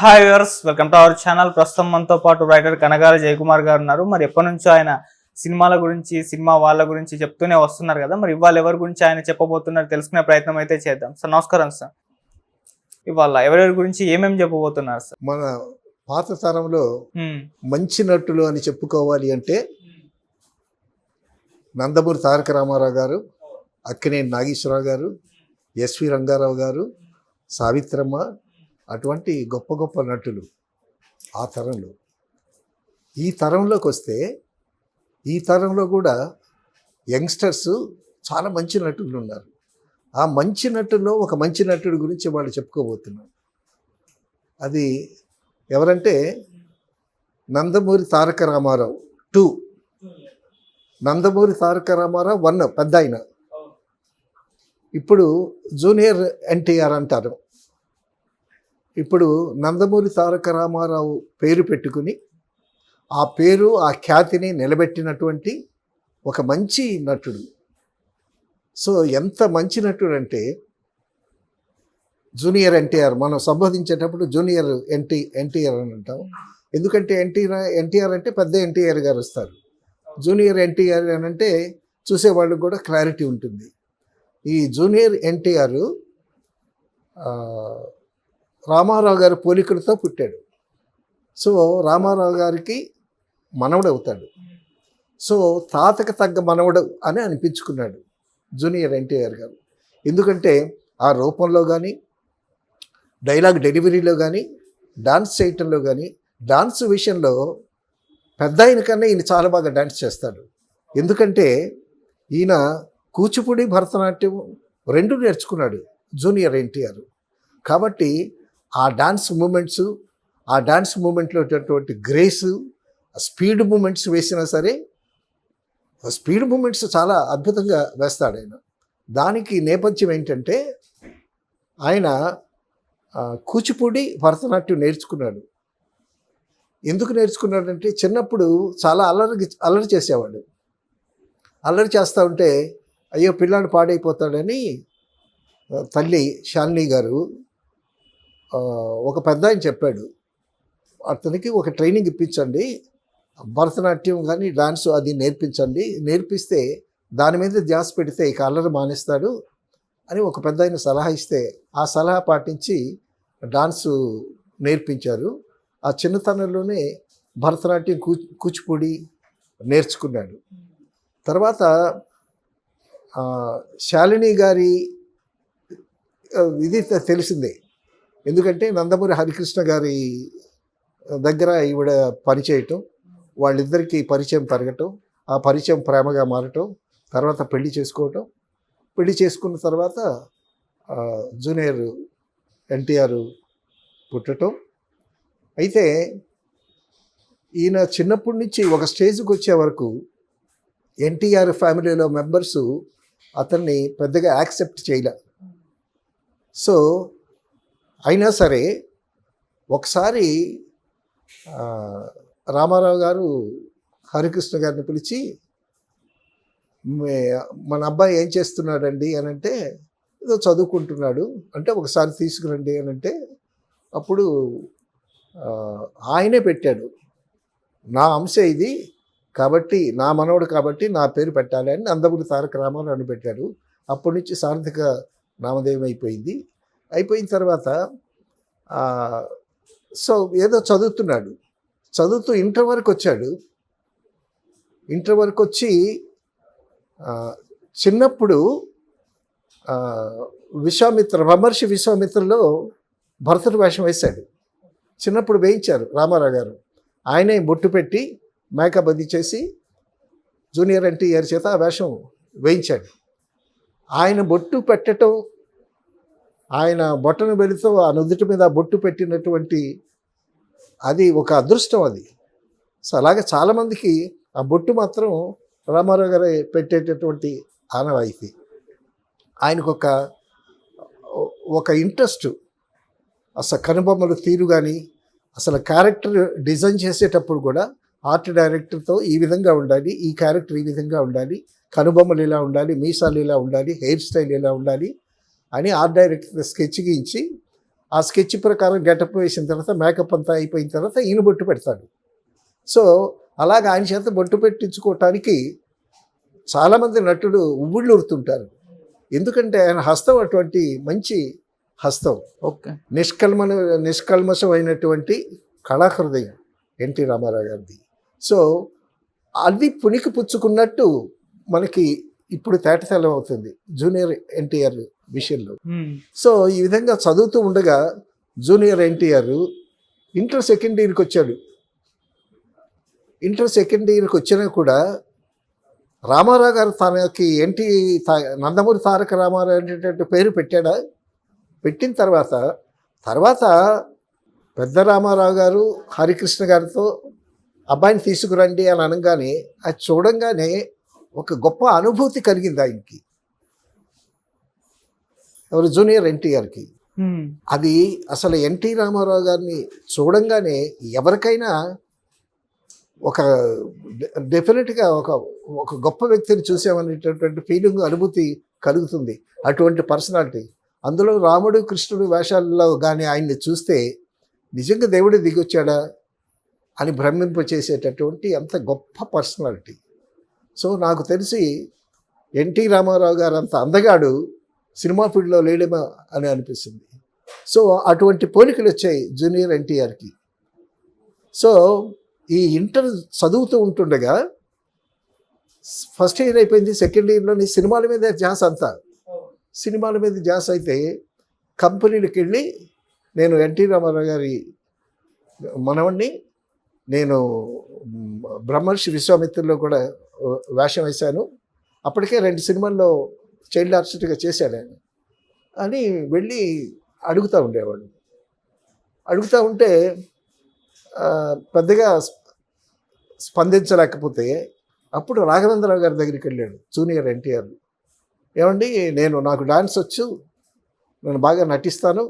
Hi viewers, welcome to our channel. ప్రస్తుతం మనతో పాటు రైటర్ కనగాల జయకుమార్ గారు ఉన్నారు. మరి ఎప్పటి నుంచో ఆయన సినిమాల గురించి, సినిమా వాళ్ళ గురించి చెప్తూనే వస్తున్నారు కదా. మరి ఇవాళ ఎవరి గురించి ఆయన చెప్పబోతున్నారు తెలుసుకునే ప్రయత్నం అయితే చేద్దాం. సార్ నమస్కారం సార్. ఇవాళ ఎవరెవరి గురించి ఏమేమి చెప్పబోతున్నారు సార్? మన పాత తరంలో మంచి నటులు అని చెప్పుకోవాలి అంటే నందమూరి తారక రామారావు గారు, అక్కినేని నాగేశ్వరరావు గారు, ఎస్వి రంగారావు గారు, సావిత్రమ్మ, అటువంటి గొప్ప గొప్ప నటులు ఆ తరంలో. ఈ తరంలోకి వస్తే ఈ తరంలో కూడా యంగ్స్టర్స్ చాలా మంచి నటులు ఉన్నారు. ఆ మంచి నటుల్లో ఒక మంచి నటుడి గురించి వాళ్ళు చెప్పుకోబోతున్నాం. అది ఎవరంటే నందమూరి తారక రామారావు 2, నందమూరి తారక రామారావు 1 పెద్ద ఆయన. ఇప్పుడు జూనియర్ ఎన్టీఆర్ అంటారు. ఇప్పుడు నందమూరి తారక రామారావు పేరు పెట్టుకుని ఆ పేరు, ఆ ఖ్యాతిని నిలబెట్టినటువంటి ఒక మంచి నటుడు. సో ఎంత మంచి నటుడు అంటే జూనియర్ ఎన్టీఆర్. మనం సంబోధించేటప్పుడు జూనియర్ ఎన్టీఆర్ అని అంటాం. ఎందుకంటే ఎన్టీఆర్ అంటే పెద్ద ఎన్టీఆర్ గారు వస్తారు. జూనియర్ ఎన్టీఆర్ అని అంటే చూసేవాళ్ళకి కూడా క్లారిటీ ఉంటుంది. ఈ జూనియర్ ఎన్టీఆర్ రామారావు గారి పోలికలతో పుట్టాడు. సో రామారావు గారికి మనవడు అవుతాడు. సో తాతకు తగ్గ మనవడు అని అనిపించుకున్నాడు జూనియర్ ఎన్టీఆర్ గారు. ఎందుకంటే ఆ రూపంలో కానీ, డైలాగ్ డెలివరీలో కానీ, డాన్స్ చేయటంలో కానీ, డాన్స్ విషయంలో పెద్ద ఆయన కన్నా ఈయన చాలా బాగా డాన్స్ చేస్తాడు. ఎందుకంటే ఈయన కూచిపూడి, భరతనాట్యం 2 నేర్చుకున్నాడు జూనియర్ ఎన్టీఆర్. కాబట్టి ఆ డాన్స్ మూమెంట్లో ఉన్నటువంటి గ్రేసు, స్పీడ్ మూమెంట్స్ వేసినా సరే స్పీడ్ మూమెంట్స్ చాలా అద్భుతంగా వేస్తాడు ఆయన. దానికి నేపథ్యం ఏంటంటే ఆయన కూచిపూడి, భరతనాట్యం నేర్చుకున్నాడు. ఎందుకు నేర్చుకున్నాడంటే చిన్నప్పుడు చాలా అల్లరి చేసేవాడు. అల్లరి చేస్తూ ఉంటే అయ్యో పిల్లాడు పాడైపోతాడని తల్లి శాలిని గారు ఒక పెద్ద ఆయన చెప్పాడు, అతనికి ఒక ట్రైనింగ్ ఇప్పించండి, భరతనాట్యం కానీ డాన్స్ అది నేర్పించండి, నేర్పిస్తే దాని మీద ధ్యాస పెడితే ఇక అల్లరి మానేస్తాడు అని ఒక పెద్ద ఆయన సలహా ఇస్తే ఆ సలహా పాటించి డాన్సు నేర్పించారు. ఆ చిన్నతనంలోనే భరతనాట్యం, కూచిపూడి నేర్చుకున్నాడు. తర్వాత శాలిని గారి ఇది తెలిసిందే. ఎందుకంటే నందమూరి హరికృష్ణ గారి దగ్గర ఈవిడ పనిచేయటం, వాళ్ళిద్దరికీ పరిచయం పెరగటం, ఆ పరిచయం ప్రేమగా మారటం, తర్వాత పెళ్లి చేసుకోవటం, పెళ్లి చేసుకున్న తర్వాత జూనియర్ ఎన్టీఆర్ పుట్టడం. అయితే ఈయన చిన్నప్పటి నుంచి ఒక స్టేజ్కి వచ్చే వరకు ఎన్టీఆర్ ఫ్యామిలీలో మెంబర్సు అతన్ని పెద్దగా యాక్సెప్ట్ చేయలే. సో అయినా సరే ఒకసారి రామారావు గారు హరికృష్ణ గారిని పిలిచి మన అబ్బాయి ఏం చేస్తున్నాడండి అని అంటే ఏదో చదువుకుంటున్నాడు అంటే ఒకసారి తీసుకురండి అని అంటే అప్పుడు ఆయనే పెట్టాడు, నా అంశ ఇది కాబట్టి, నా మనవడు కాబట్టి నా పేరు పెట్టాలి అని నందమూరి తారక రామారావు అని పెట్టాడు. అప్పటి నుంచి సార్థక నామధేయం అయిపోయింది. అయిపోయిన తర్వాత సో ఏదో చదువుతున్నాడు, చదువుతూ ఇంటర్ వరకు వచ్చాడు. ఇంటర్ వరకు వచ్చి చిన్నప్పుడు బ్రహ్మర్షి విశ్వామిత్రలో భరతుడి వేషం వేశాడు. చిన్నప్పుడు వేయించారు రామారావు గారు. ఆయనే బొట్టు పెట్టి మేకప్ అది చేసి జూనియర్ ఎన్టీఆర్ చేత ఆ వేషం వేయించాడు. ఆయన బొట్టు పెట్టడం, ఆయన బొట్టను వెళుతూ ఆ నుదుటి మీద బొట్టు పెట్టినటువంటి అది ఒక అదృష్టం అది. సో అలాగే చాలామందికి ఆ బొట్టు మాత్రం రామారావు గారు పెట్టేటటువంటి ఆనవాయితీ. ఆయనకు ఒక ఇంట్రెస్ట్, అసలు కనుబొమ్మలు తీరు కానీ, అసలు క్యారెక్టర్ డిజైన్ చేసేటప్పుడు కూడా ఆర్ట్ డైరెక్టర్తో ఈ విధంగా ఉండాలి, ఈ క్యారెక్టర్ ఈ విధంగా ఉండాలి, కనుబొమ్మలు ఇలా ఉండాలి, మీసాలు ఇలా ఉండాలి, హెయిర్ స్టైల్ ఇలా ఉండాలి అని ఆర్ట్ డైరెక్టర్ స్కెచ్ గీయించి ఆ స్కెచ్ ప్రకారం గెటప్ వేసిన తర్వాత మేకప్ అంతా అయిపోయిన తర్వాత ఈయన బొట్టు పెడతాడు. సో అలాగ ఆయన చేత బొట్టు పెట్టించుకోవటానికి చాలామంది నటుడు ఉవ్వుళ్ళు ఉరుతుంటారు. ఎందుకంటే ఆయన హస్తం అటువంటి మంచి హస్తం, ఓకే. నిష్కల్మషమైనటువంటి కళాహృదయం ఎన్టీ రామారావు గారిది. సో అది పునికి పుచ్చుకున్నట్టు మనకి ఇప్పుడు తేటతెల్లం అవుతుంది జూనియర్ ఎన్టీఆర్ విషయంలో. సో ఈ విధంగా చదువుతూ ఉండగా జూనియర్ ఎన్టీఆర్ ఇంటర్ సెకండ్ ఇయర్కి వచ్చాడు. ఇంటర్ సెకండ్ ఇయర్కి వచ్చినా కూడా రామారావు గారు తనకి నందమూరి తారక రామారావు అనేటువంటి పేరు పెట్టాడా? పెట్టిన తర్వాత పెద్ద రామారావు గారు హరికృష్ణ గారితో అబ్బాయిని తీసుకురండి అని అనగానే అది చూడంగానే ఒక గొప్ప అనుభూతి కలిగింది ఆయనకి, ఎవరు జూనియర్ ఎన్టీఆర్కి. అది అసలు ఎన్టీ రామారావు గారిని చూడంగానే ఎవరికైనా ఒక డెఫినెట్గా ఒక గొప్ప వ్యక్తిని చూసామనేటటువంటి ఫీలింగ్, అనుభూతి కలుగుతుంది. అటువంటి పర్సనాలిటీ. అందులో రాముడు కృష్ణుడు వేషాల్లో కానీ ఆయన్ని చూస్తే నిజంగా దేవుడు దిగొచ్చాడా అని భ్రమింపచేసేటటువంటి అంత గొప్ప పర్సనాలిటీ. సో నాకు తెలిసి ఎన్టీ రామారావు గారు అంత అందగాడు సినిమా ఫీల్డ్లో లేడేమో అని అనిపిస్తుంది. సో అటువంటి పోలికలు వచ్చాయి జూనియర్ ఎన్టీఆర్కి. సో ఈ ఇంటర్ చదువుతూ ఉంటుండగా ఫస్ట్ ఇయర్ అయిపోయింది, సెకండ్ ఇయర్లోని సినిమాల మీద ధ్యాస అంతా. సినిమాల మీద ధ్యాస అయితే కంపెనీలకు వెళ్ళి నేను ఎన్టీ రామారావు గారి మనవణ్ణి, నేను బ్రహ్మర్షి విశ్వామిత్రుల్లో కూడా వేషం వేశాను, అప్పటికే 2 సినిమాల్లో చైల్డ్ ఆర్టిస్ట్గా చేశాడు ఆయన అని వెళ్ళి అడుగుతూ ఉండేవాడు. అడుగుతూ ఉంటే పెద్దగా స్పందించలేకపోతే అప్పుడు రాఘవేంద్రరావు గారి దగ్గరికి వెళ్ళాడు జూనియర్ ఎన్టీఆర్. ఏమండి, నాకు డాన్స్ వచ్చు, నేను బాగా నటిస్తాను,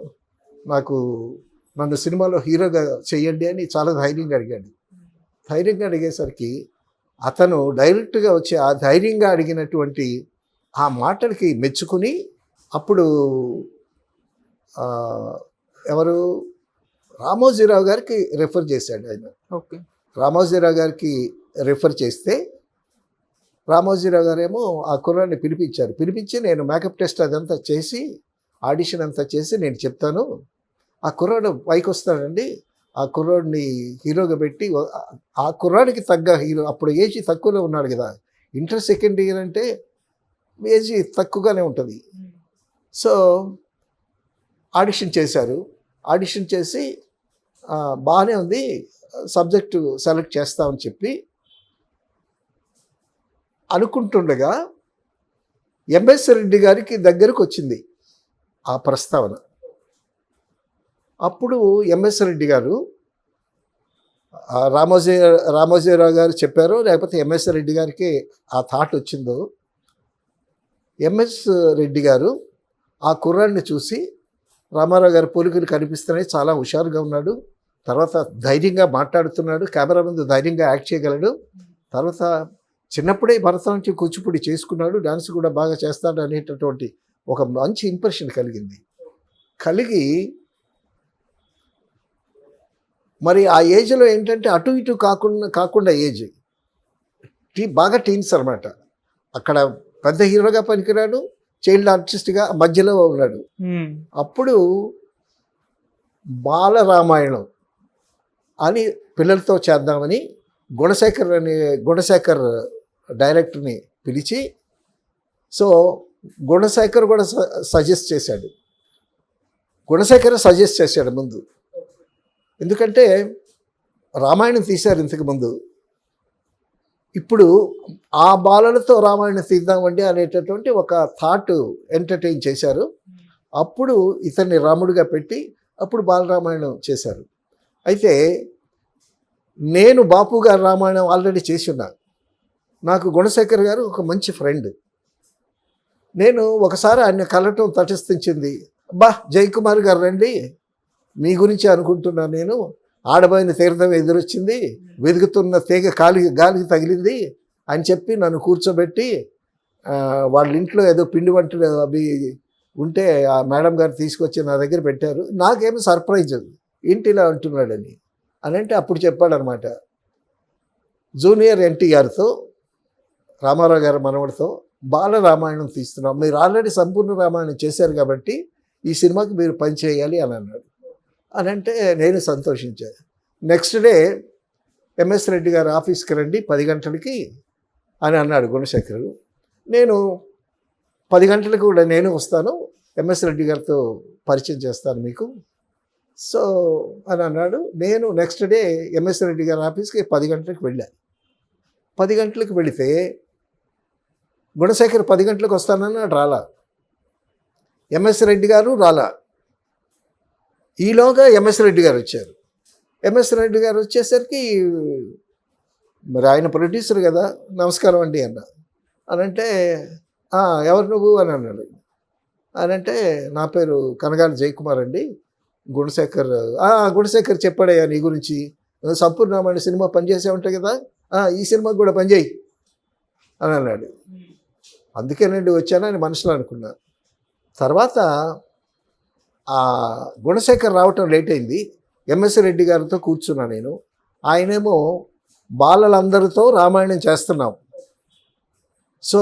నన్ను సినిమాలో హీరోగా చెయ్యండి అని చాలా ధైర్యంగా అడిగాడు. ధైర్యంగా అడిగేసరికి అతను డైరెక్ట్గా వచ్చి ఆ ధైర్యంగా అడిగినటువంటి ఆ మాటలకి మెచ్చుకుని అప్పుడు ఎవరు రామోజీరావు గారికి రెఫర్ చేశాడు ఆయన. ఓకే. రామోజీరావు గారికి రెఫర్ చేస్తే రామోజీరావు గారేమో ఆ కుర్రాడిని పిలిపించి నేను మేకప్ టెస్ట్ అదంతా చేసి ఆడిషన్ అంతా చేసి నేను చెప్తాను, ఆ కుర్రాడు పైకి వస్తాడండి, ఆ కుర్రాడిని హీరోగా పెట్టి ఆ కుర్రాడికి తగ్గ హీరో, అప్పుడు ఏజ్ తక్కువలో ఉన్నాడు కదా, ఇంటర్ సెకండ్ ఇయర్ అంటే ఏజ్ తక్కువగానే ఉంటుంది. సో ఆడిషన్ చేశారు. ఆడిషన్ చేసి బాగానే ఉంది, సబ్జెక్టు సెలెక్ట్ చేస్తామని చెప్పి అనుకుంటుండగా ఎంఎస్ రెడ్డి గారికి దగ్గరకు వచ్చింది ఆ ప్రస్తావన. అప్పుడు ఎంఎస్ రెడ్డి గారు రామోజీరావు గారు చెప్పారో లేకపోతే ఎంఎస్ రెడ్డి గారికి ఆ థాట్ వచ్చిందో, ఎంఎస్ రెడ్డి గారు ఆ కుర్రాడిని చూసి రామారావు గారి పోలికలు కనిపిస్తున్నాయి, చాలా హుషారుగా ఉన్నాడు, తర్వాత ధైర్యంగా మాట్లాడుతున్నాడు, కెమెరా ముందు ధైర్యంగా యాక్ట్ చేయగలడు, తర్వాత చిన్నప్పుడే భరతనాట్యం కూచిపూడి చేసుకున్నాడు, డాన్స్ కూడా బాగా చేస్తాడు అనేటటువంటి ఒక మంచి ఇంప్రెషన్ కలిగి మరి ఆ ఏజ్లో ఏంటంటే అటు ఇటు కాకుండా ఏజ్ బాగా టీన్స్ అనమాట. అక్కడ పెద్ద హీరోగా పనికిరాడు, చైల్డ్ ఆర్టిస్ట్గా మధ్యలో ఉన్నాడు. అప్పుడు బాలరామాయణం అని పిల్లలతో చేద్దామని గుణశేఖర్ డైరెక్టర్ని పిలిచి, సో గుణశేఖర్ కూడా సజెస్ట్ చేశాడు ముందు. ఎందుకంటే రామాయణం తీశారు ఇంతకుముందు, ఇప్పుడు ఆ బాలలతో రామాయణం తీద్దామండి అనేటటువంటి ఒక థాట్ ఎంటర్టైన్ చేశారు. అప్పుడు ఇతన్ని రాముడిగా పెట్టి అప్పుడు బాలరామాయణం చేశారు. అయితే నేను బాపు గారు రామాయణం ఆల్రెడీ చేసి ఉన్నా. నాకు గుణశేఖర్ గారు ఒక మంచి ఫ్రెండ్. నేను ఒకసారి ఆయన కలవటం తటస్థించింది. జయకుమార్ గారు రండి, మీ గురించి అనుకుంటున్నాను, నేను ఆడబోయిన తీర్థం ఎదురొచ్చింది, వెతుకుతున్న తీగ గాలికి తగిలింది అని చెప్పి నన్ను కూర్చోబెట్టి వాళ్ళ ఇంట్లో ఏదో పిండి వంటలు అవి ఉంటే ఆ మేడం గారు తీసుకొచ్చి నా దగ్గర పెట్టారు. నాకేమో సర్ప్రైజ్, ఏంటి ఇలా అంటున్నాడని. అని అంటే అప్పుడు చెప్పాడనమాట, జూనియర్ ఎన్టీఆర్తో, రామారావు గారి మనవడితో బాల రామాయణం తీస్తున్నాం, మీరు ఆల్రెడీ సంపూర్ణ రామాయణం చేశారు కాబట్టి ఈ సినిమాకి మీరు పని చేయాలి అని అన్నాడు. అని అంటే నేను సంతోషించాను. నెక్స్ట్ డే ఎంఎస్ రెడ్డి గారి ఆఫీస్కి రండి 10 గంటలకి అని అన్నాడు గుణశేఖర్. నేను 10 గంటలకు కూడా నేను వస్తాను, ఎంఎస్ రెడ్డి గారితో పరిచయం చేస్తాను మీకు సో అని అన్నాడు. నేను నెక్స్ట్ డే ఎంఎస్ రెడ్డి గారి ఆఫీస్కి 10 గంటలకు వెళ్ళాను. 10 గంటలకు వెళితే గుణశేఖర్ 10 గంటలకు వస్తానన్నాడు, రాలా. ఎంఎస్ రెడ్డి గారు రాలా. ఈలోగా ఎంఎస్ రెడ్డి గారు వచ్చారు. ఎంఎస్ రెడ్డి గారు వచ్చేసరికి మరి ఆయన ప్రొడ్యూసర్ కదా, నమస్కారం అండి అన్న. అని అంటే ఎవరు నువ్వు అని అన్నాడు. అని అంటే నా పేరు కనగాలి జయకుమార్ అండి, గుణశేఖర్ చెప్పాడయ్యా నీ గురించి, సంపూర్ణమైన సినిమా పనిచేసే ఉంటాయి కదా, ఈ సినిమాకి కూడా పనిచేయి అని అన్నాడు. అందుకేనండి వచ్చానని మనసులో అనుకున్నా. తర్వాత గుణశేఖర్ రావటం లేట్ అయింది. ఎంఎస్ రెడ్డి గారితో కూర్చున్నా నేను. ఆయనేమో బాలలందరితో రామాయణం చేస్తున్నాం. సో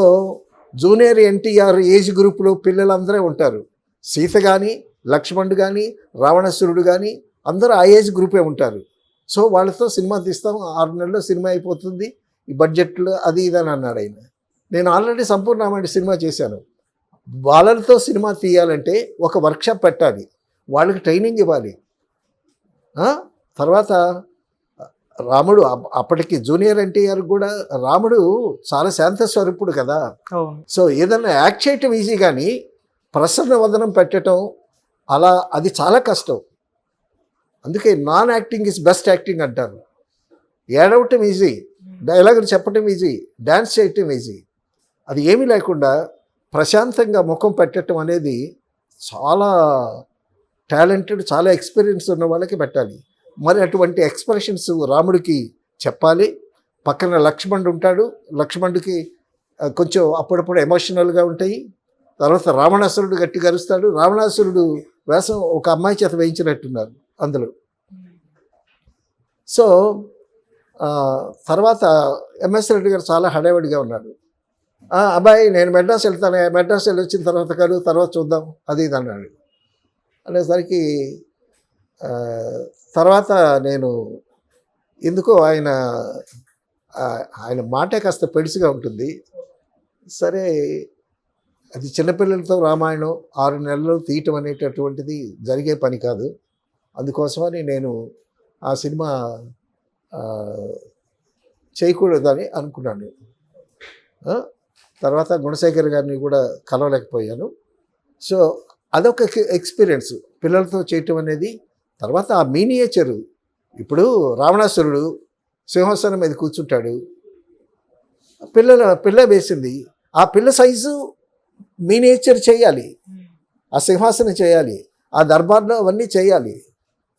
జూనియర్ ఎన్టీఆర్ ఏజ్ గ్రూప్లో పిల్లలందరూ ఉంటారు. సీత కానీ, లక్ష్మణుడు కానీ, రావణాసురుడు కానీ అందరూ ఆ ఏజ్ గ్రూపే ఉంటారు. సో వాళ్ళతో సినిమా తీస్తాం, 6 నెలల్లో సినిమా అయిపోతుంది, ఈ బడ్జెట్లో అది ఇదని అన్నాడు ఆయన. నేను ఆల్రెడీ సంపూర్ణమైన సినిమా చేశాను. వాళ్ళతో సినిమా తీయాలంటే ఒక వర్క్షాప్ పెట్టాలి, వాళ్ళకి ట్రైనింగ్ ఇవ్వాలి. తర్వాత రాముడు అప్పటికి జూనియర్ ఎన్టీఆర్ కూడా రాముడు చాలా శాంత స్వరూపుడు కదా. సో ఏదన్నా యాక్ట్ చేయటం ఈజీ, కానీ ప్రసన్న వదనం పెట్టడం అలా అది చాలా కష్టం. అందుకే non acting is best acting అంటారు. ఏడవటం ఈజీ, డైలాగులు చెప్పటం ఈజీ, డ్యాన్స్ చేయటం ఈజీ. అది ఏమీ లేకుండా ప్రశాంతంగా ముఖం పెట్టడం అనేది చాలా టాలెంటెడ్, చాలా ఎక్స్పీరియన్స్ ఉన్న వాళ్ళకి పెట్టాలి. మరి అటువంటి ఎక్స్ప్రెషన్స్ రాముడికి చెప్పాలి. పక్కన లక్ష్మణుడు ఉంటాడు, లక్ష్మణుడికి కొంచెం అప్పుడప్పుడు ఎమోషనల్గా ఉంటాయి. తర్వాత రావణాసురుడు గట్టిగా అరుస్తాడు. రావణాసురుడు వేషం ఒక అమ్మాయి చేత వేయించినట్టున్నారు అందులో. సో తర్వాత ఎంఎస్ రెడ్డి గారు చాలా హడావిడిగా ఉన్నాడు. అబ్బాయి నేను మెడ్రాస్ వెళ్తాను, మెడ్రాస్ వెళ్ళి వచ్చిన తర్వాత కాదు, తర్వాత చూద్దాం అది ఇది అన్నాడు. అనేసరికి తర్వాత నేను ఎందుకో ఆయన మాటే కాస్త పెడిసిగా ఉంటుంది. సరే అది చిన్నపిల్లలతో రామాయణం 6 నెలలు తీయటం అనేటటువంటిది జరిగే పని కాదు. అందుకోసమని నేను ఆ సినిమా చేయకూడదని అనుకున్నాను. తర్వాత గుణశేఖర్ గారిని కూడా కలవలేకపోయాను. సో అదొక ఎక్స్పీరియన్స్ పిల్లలతో చేయటం అనేది. తర్వాత ఆ మీనియేచరు, ఇప్పుడు రావణాసురుడు సింహాసనం మీద కూర్చుంటాడు, పిల్ల వేసింది, ఆ పిల్ల సైజు మీనియేచర్ చేయాలి, ఆ సింహాసనం చేయాలి, ఆ దర్బార్లో అవన్నీ చేయాలి.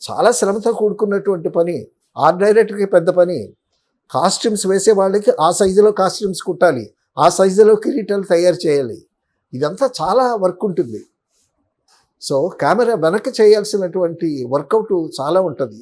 చాలా శ్రమతో కూడుకున్నటువంటి పని, ఆర్ట్ డైరెక్టర్కి పెద్ద పని. కాస్ట్యూమ్స్ వేసే వాళ్ళకి ఆ సైజులో కాస్ట్యూమ్స్ కుట్టాలి, ఆ సైజులో కిరీటాలు తయారు చేయాలి. ఇదంతా చాలా వర్క్ ఉంటుంది. సో కెమెరా వెనక చేయాల్సినటువంటి వర్కౌట్ చాలా ఉంటుంది.